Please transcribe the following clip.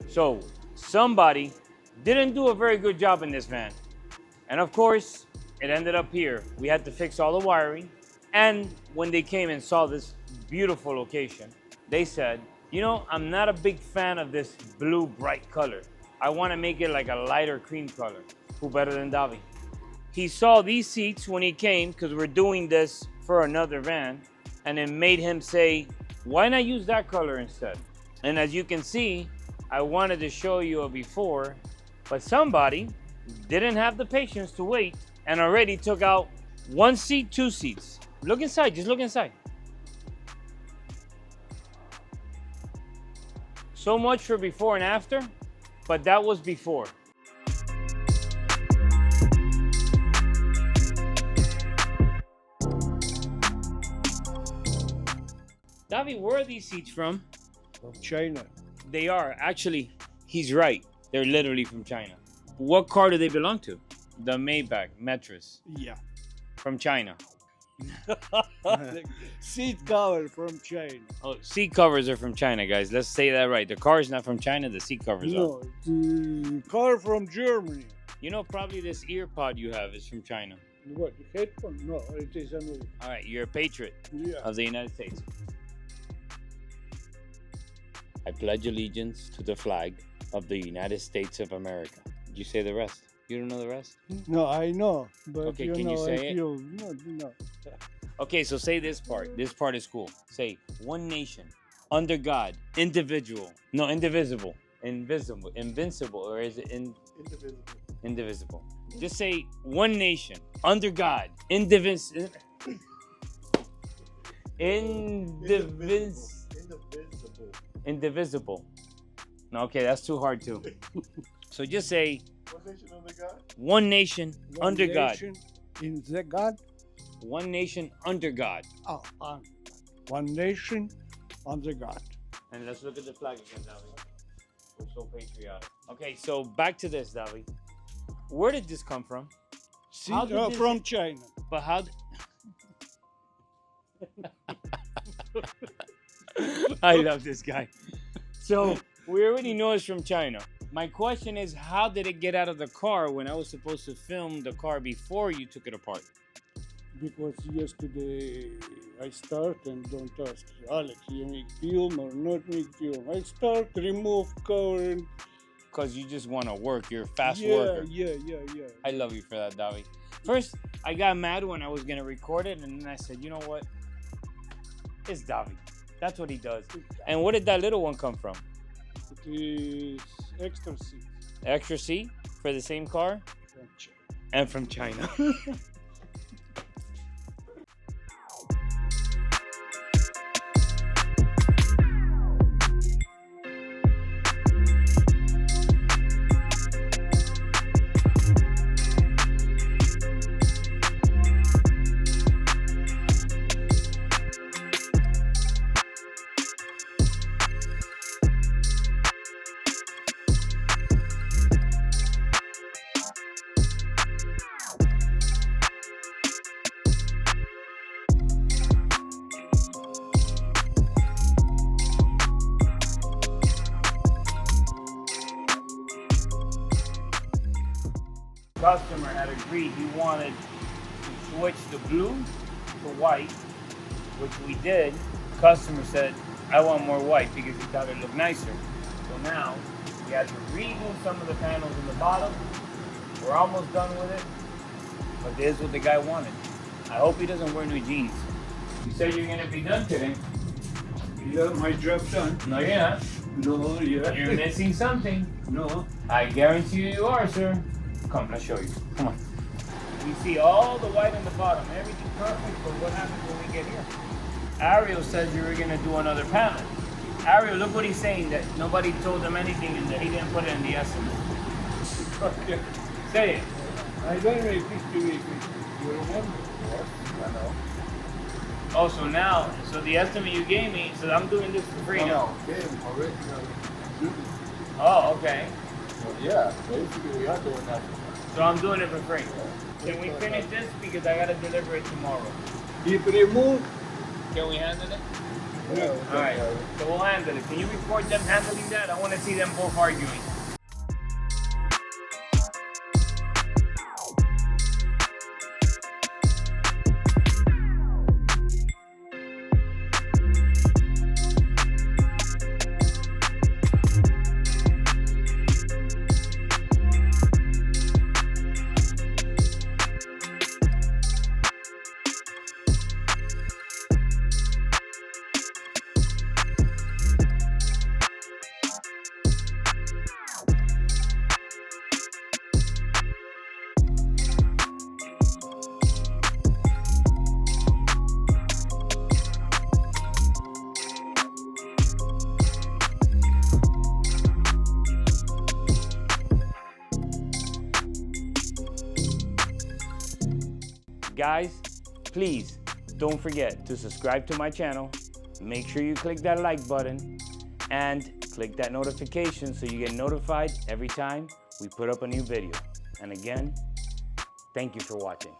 So somebody didn't do a very good job in this van. And of course, it ended up here. We had to fix all the wiring. And when they came and saw this beautiful location, they said, you know, I'm not a big fan of this blue bright color. I want to make it like a lighter cream color. Who better than Davi? He saw these seats when he came, because we're doing this for another van, and it made him say, why not use that color instead? And as you can see, I wanted to show you a before, but somebody didn't have the patience to wait and already took out one seat, two seats. Look inside, just look inside. So much for before and after, but that was before. Davi, where are these seats from? From China. They are. Actually, he's right. They're literally from China. What car do they belong to? The Maybach Metris. Yeah. From China. Seat cover from China. Oh, seat covers are from China, guys. Let's say that right. The car is not from China. The seat covers are. No, the car from Germany. You know, probably this ear pod you have is from China. What, the headphone? No, it is American. All right, you're a patriot of the United States. I pledge allegiance to the flag of the United States of America. Did you say the rest? You don't know the rest? No, I know, but Okay, you can know, you say it? No. Okay, so say this part. This part is cool. Say, one nation, under God, indivisible. No, indivisible. Invisible. Invincible. Or is it Indivisible. indivisible? Just say, one nation, under God, indivisible. Indivisible. No, okay, that's too hard too. So just say, What nation under God? one nation under God. In the God? One nation under God. Oh, one nation under God. And let's look at the flag again, Davi. We're so patriotic. Okay, so back to this, Davi. Where did this come from? See, How did this- from China. But how? I love this guy. So we already know it's from China. My question is, how did it get out of the car when I was supposed to film the car before you took it apart? Because yesterday I start and don't ask, Alex, you make film or not make film? I start, remove cover and... Because you just want to work. You're a fast yeah, worker. Yeah. I love you for that, Davi. First, I got mad when I was going to record it, and then I said, you know what? It's Davi. That's what he does. And where did that little one come from? It is extra seat Extra seat for the same car? from China. And from China. Customer had agreed he wanted to switch the blue to white, which we did. Customer said, I want more white because he thought it looked nicer. So now we had to redo some of the panels in the bottom. We're almost done with it, but this is what the guy wanted. I hope he doesn't wear new jeans. You said you're gonna be done today. Yeah, my job done. No, you're not. No, yeah. You're missing something. No. I guarantee you are, sir. Come, let's show you. Come on. You see all the white on the bottom, everything perfect, but what happens when we get here? Ariel says you were gonna do another panel. Ariel, look what he's saying, that nobody told him anything and that he didn't put it in the estimate. Okay. Say it. I don't make this to make it. You remember? Yes, I know. Oh, so now, so the estimate you gave me, so I'm doing this for free now. No, game already. Oh, okay. So yeah, basically we are doing that. So I'm doing it for free. Can we finish this because I gotta deliver it tomorrow? If remove, Can we handle it? Yeah. All right, so we'll handle it. Can you record them handling that? I want to see them both arguing. Guys, please don't forget to subscribe to my channel. Make sure you click that like button and click that notification so you get notified every time we put up a new video. And again, thank you for watching.